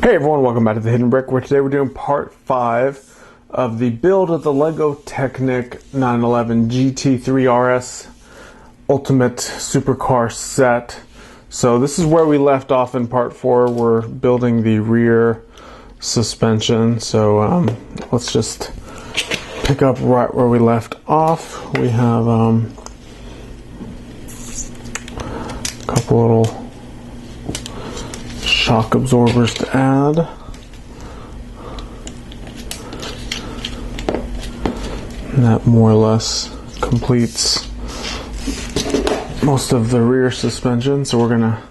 Hey everyone, welcome back to The Hidden Brick, where today we're doing part 5 of the build of the Lego Technic 911 GT3 RS Ultimate Supercar Set. So this is where we left off in part 4. We're building the rear suspension. So let's just pick up right where we left off. We have a couple little shock absorbers to add. And that more or less completes most of the rear suspension. So we're gonna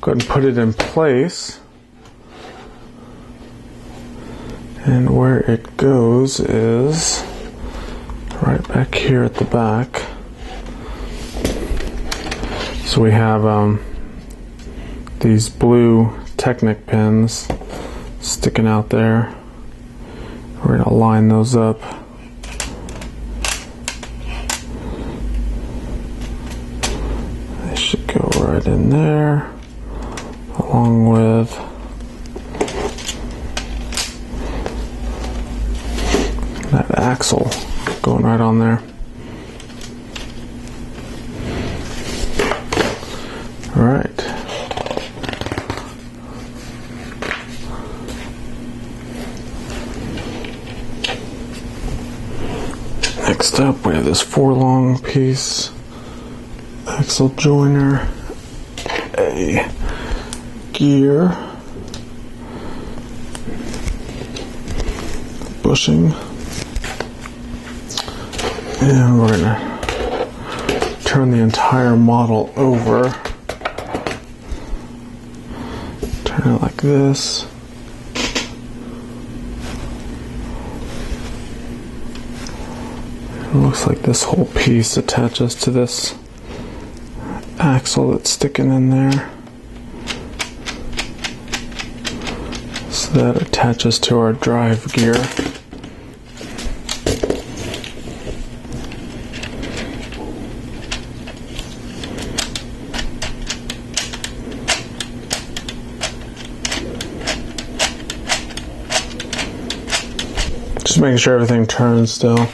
go ahead and put it in place. And where it goes is right back here at the back. So we have these blue Technic pins sticking out there. We're going to line those up. They should go right in there, along with that axle going right on there. All right. Next up, we have this 4-long piece axle joiner, a gear, bushing, and we're going to turn the entire model over. Turn it like this. It looks like this whole piece attaches to this axle that's sticking in there. So that attaches to our drive gear. Just making sure everything turns still.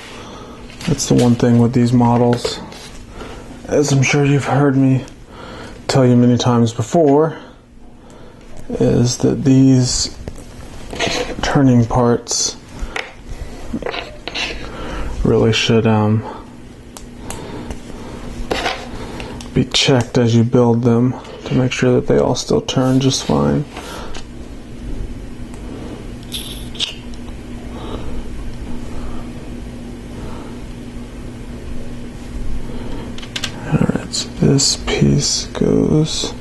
That's the one thing with these models, as I'm sure you've heard me tell you many times before, is that these turning parts really should be checked as you build them to make sure that they all still turn just fine. This piece goes.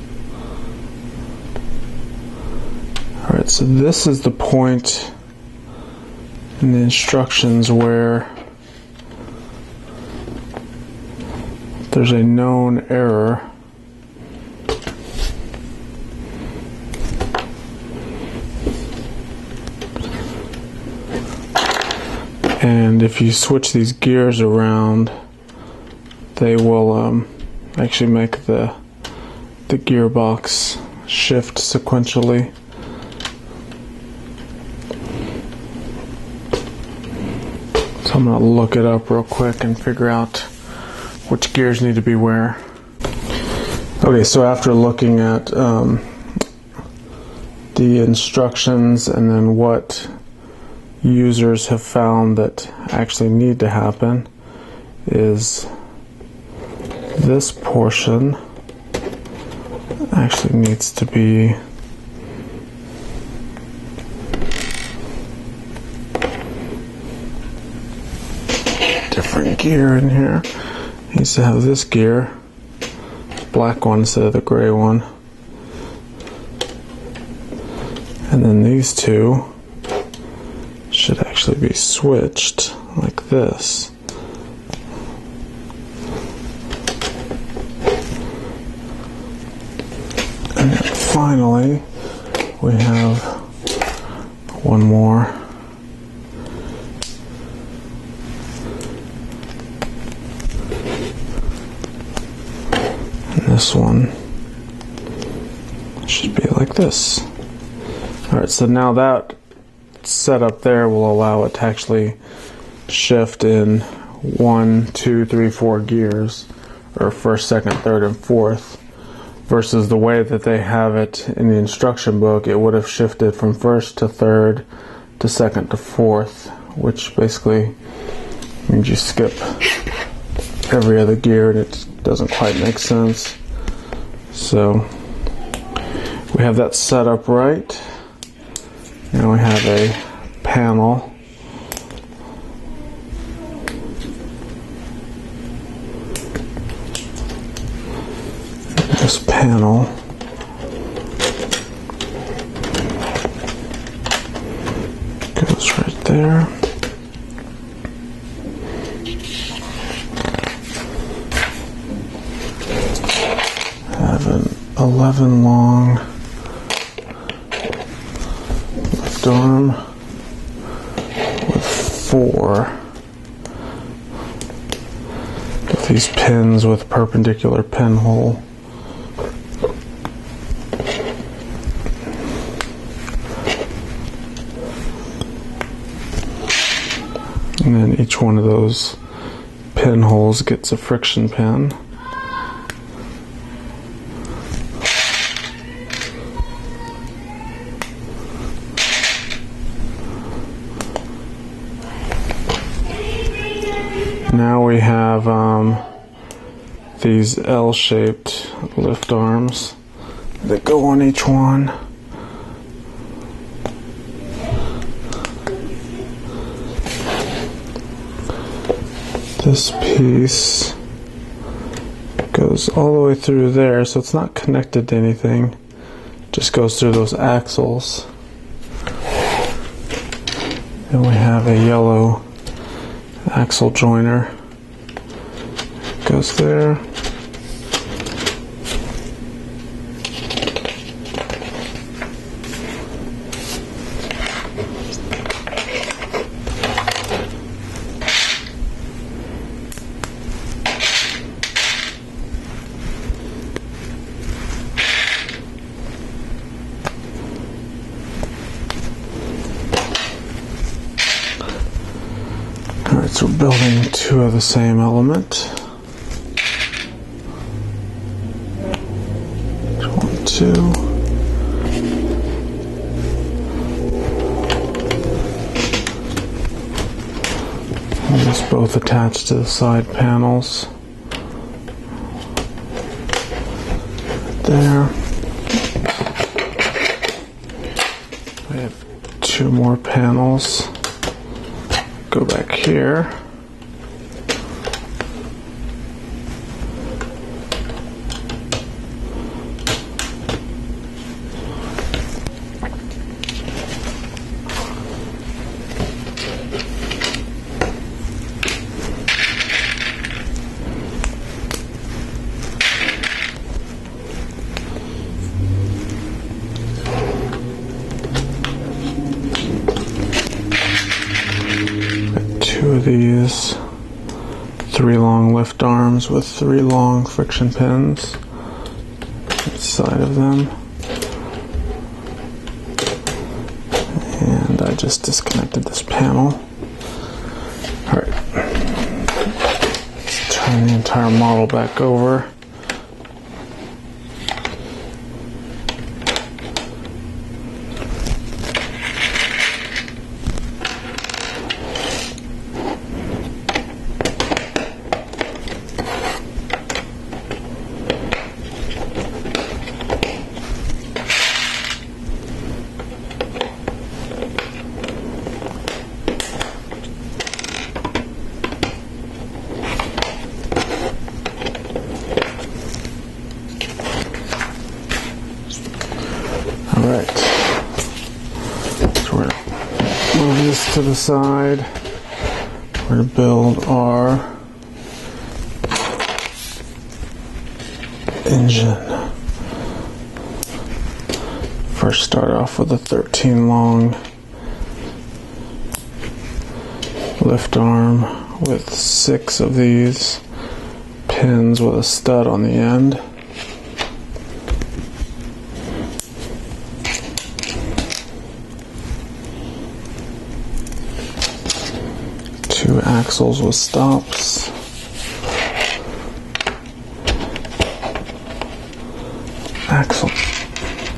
Alright, so this is the point in the instructions where there's a known error. And if you switch these gears around, they will actually make the gearbox shift sequentially. So I'm going to look it up real quick and figure out which gears need to be where. Okay, so after looking at the instructions and then what users have found that actually need to happen is this portion actually needs to be different gear in here. It needs to have this gear, black one instead of the gray one. And then these two should actually be switched like this. And then finally, we have one more. And this one should be like this. All Alright, so now that setup there will allow it to actually shift in 1, 2, 3, 4 gears, or first, second, third, and fourth, versus the way that they have it in the instruction book. It would have shifted from first to third to second to fourth, which basically means you skip every other gear, and it doesn't quite make sense. So we have that set up right. Now we have a panel. This panel goes right there. Have an 11 long lift arm with 4 of these pins with perpendicular pinhole. And then each one of those pinholes gets a friction pin. Now we have these L-shaped lift arms that go on each one. This piece goes all the way through there, so it's not connected to anything. It just goes through those axles. And we have a yellow axle joiner. Goes there. Alright, so we're building 2 of the same element. 1, 2. And these both attached to the side panels. Right there. We have 2 more panels. Go back here. Of these 3 long lift arms with 3 long friction pins each side of them, and I just disconnected this panel. Alright, let's turn the entire model back over. Alright, so we're going to move this to the side. We're going to build our engine. First start off with a 13 long lift arm with 6 of these pins with a stud on the end. axles with stops. Axle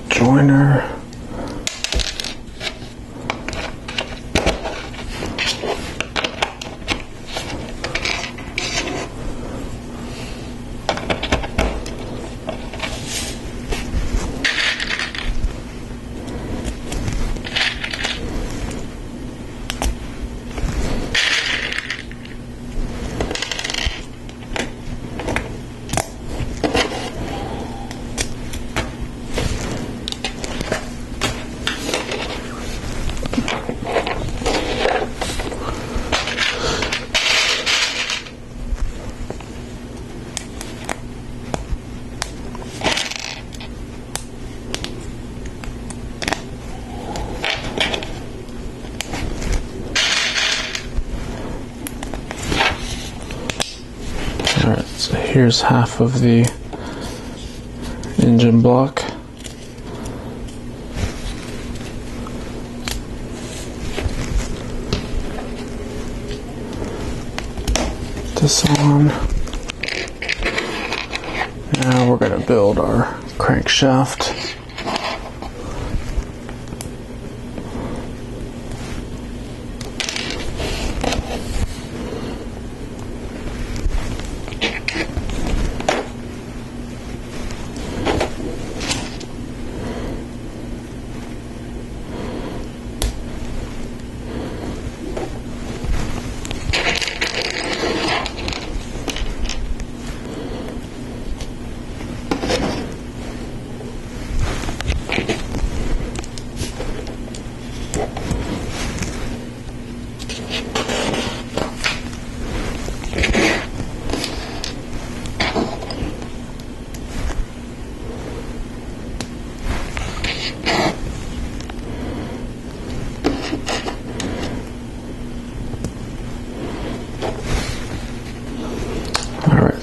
joiner. Alright, so here's half of the engine block. This on. Now we're going to build our crankshaft.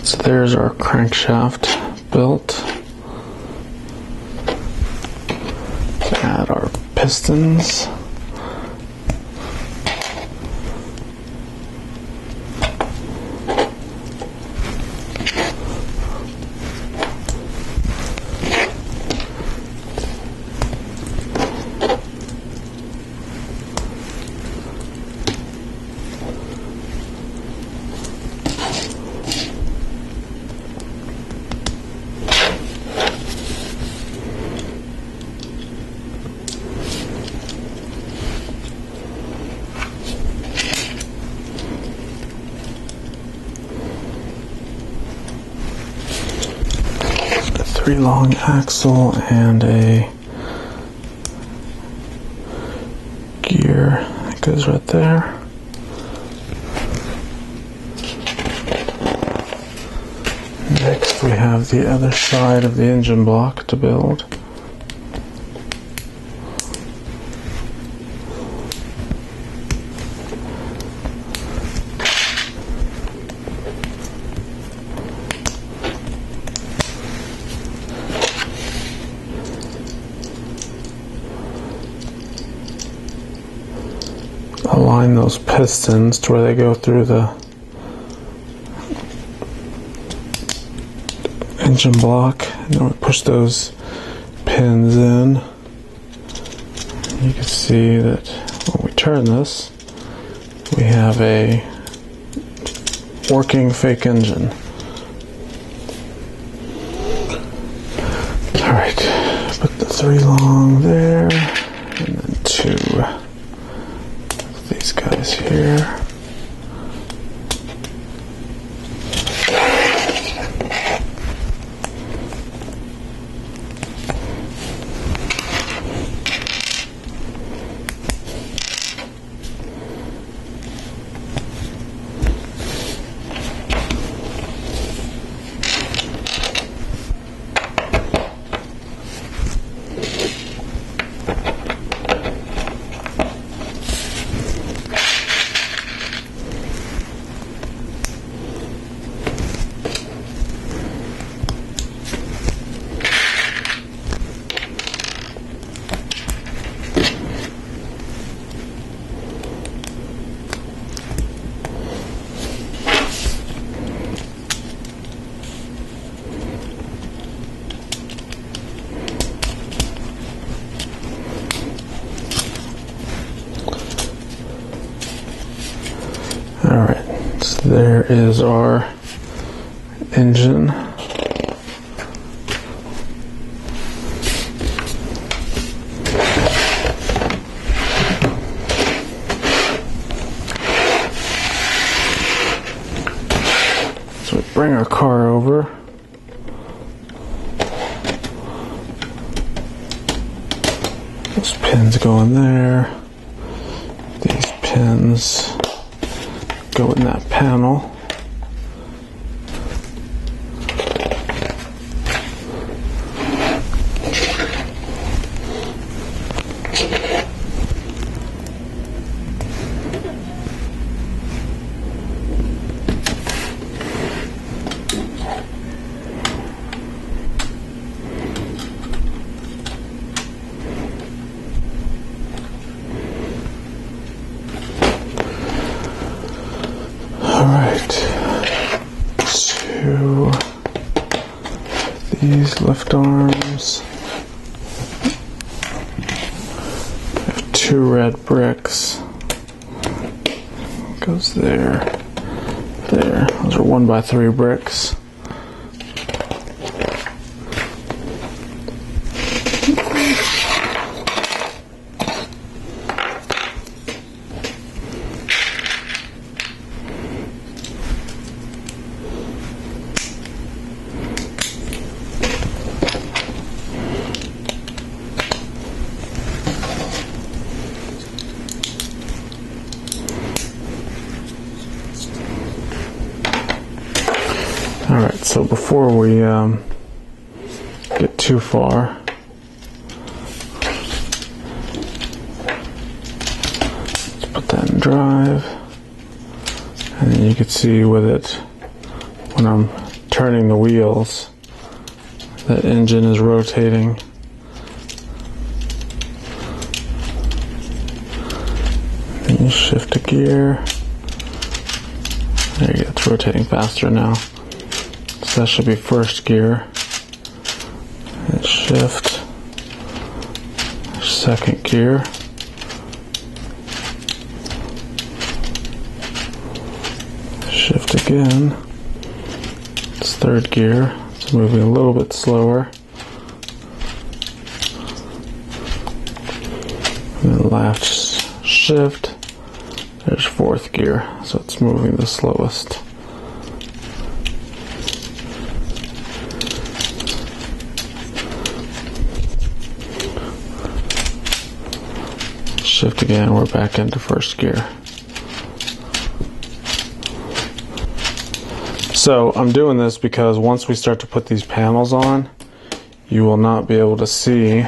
So there's our crankshaft built. Add our pistons. Long axle and a gear that goes right there. Next we have the other side of the engine block to build. Align those pistons to where they go through the engine block, and then we push those pins in. You can see that when we turn this, we have a working fake engine. Alright, put the 3 long there, and then 2. These guys here. There is our engine. So we bring our car over. Those pins go in there. These pins go in that panel. These lift arms have 2 red bricks. Goes there, there. Those are 1x3 bricks. Alright, so before we get too far, let's put that in drive, and then you can see with it, when I'm turning the wheels, that engine is rotating. Then you shift a gear. There you go, it's rotating faster now. So that should be first gear. And shift. Second gear. Shift again. It's third gear. It's moving a little bit slower. And then left shift. There's fourth gear. So it's moving the slowest. Shift again, we're back into first gear. So I'm doing this because once we start to put these panels on, you will not be able to see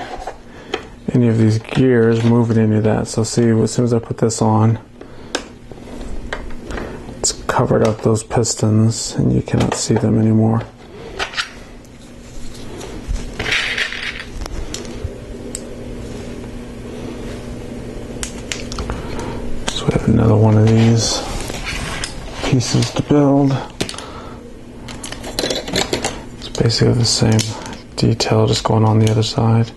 any of these gears moving any of that. So see, as soon as I put this on, it's covered up those pistons and you cannot see them anymore. So we have another one of these pieces to build. It's basically the same detail, just going on the other side.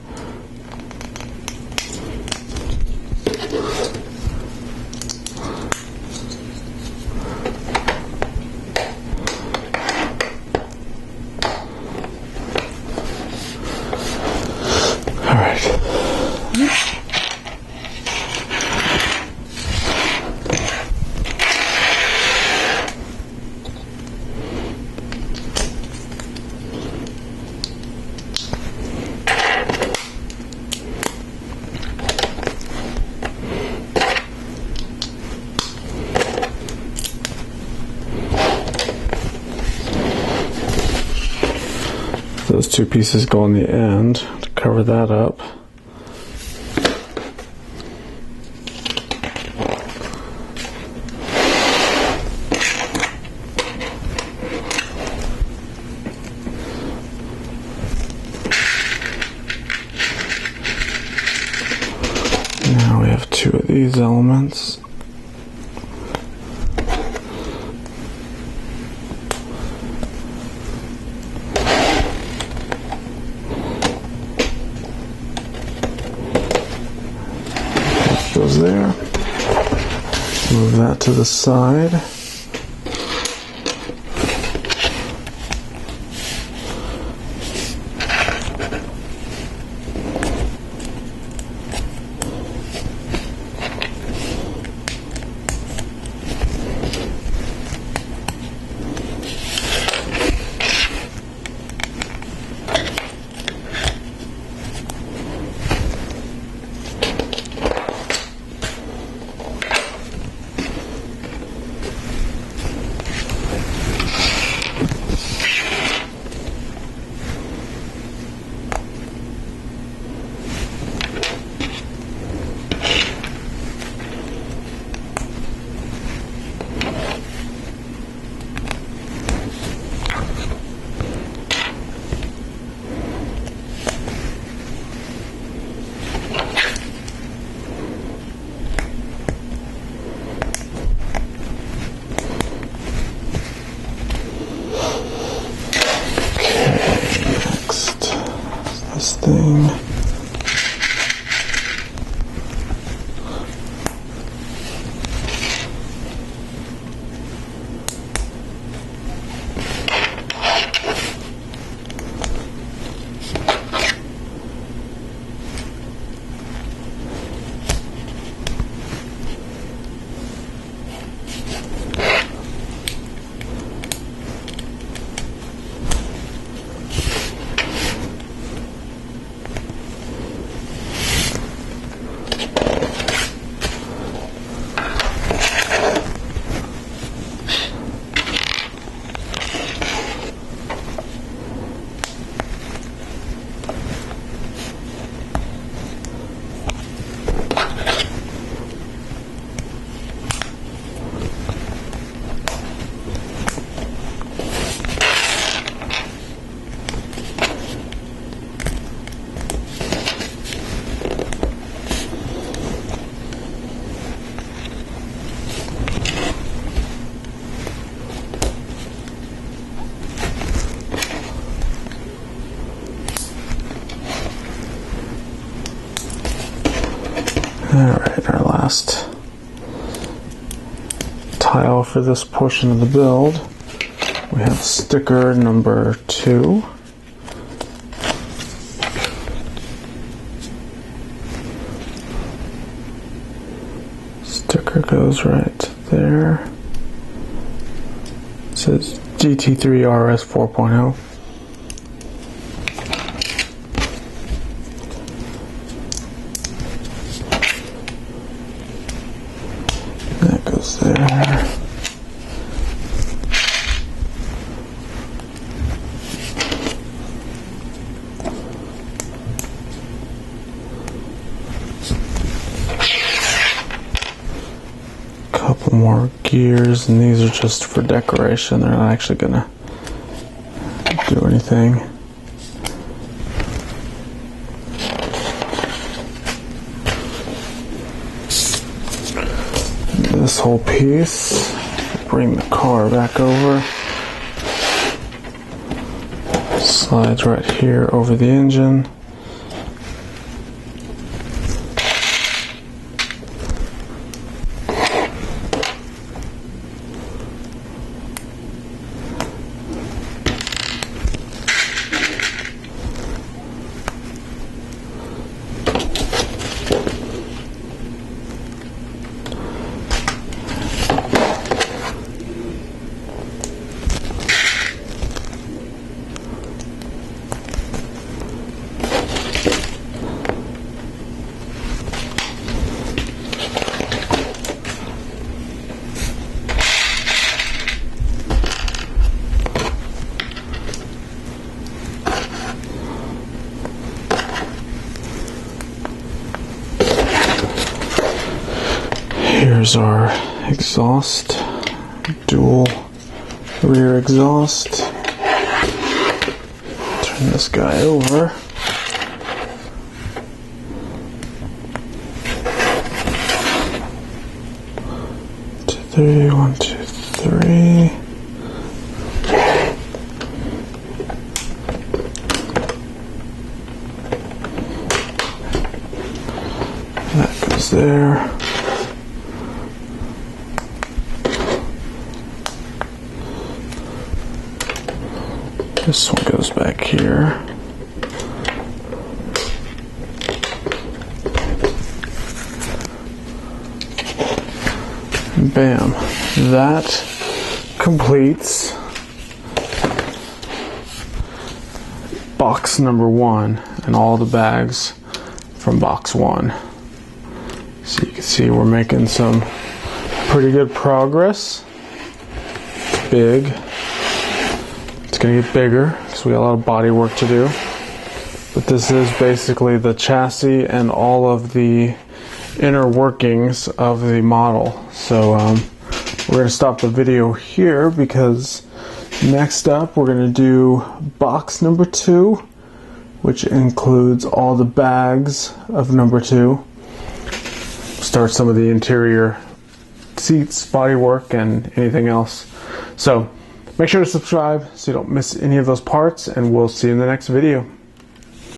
Those two pieces go on the end to cover that up. Now we have two of these elements. Goes there. Move that to the side. thing. Alright, our last tile for this portion of the build. We have sticker number 2. Sticker goes right there. It says GT3 RS 4.0. That goes there. Couple more gears, and these are just for decoration. They're not actually gonna do anything. This whole piece, bring the car back over, slides right here over the engine. Here's our exhaust, dual rear exhaust. Turn this guy over. 2, 3, 1, 2, 3. That goes there. This one goes back here. Bam. That completes box number 1 and all the bags from box 1. So you can see we're making some pretty good progress. Big. It's going to get bigger because we got a lot of body work to do. But this is basically the chassis and all of the inner workings of the model. So we're going to stop the video here because next up we're going to do box number 2, which includes all the bags of number 2. Start some of the interior seats, bodywork, and anything else. So make sure to subscribe so you don't miss any of those parts, and we'll see you in the next video.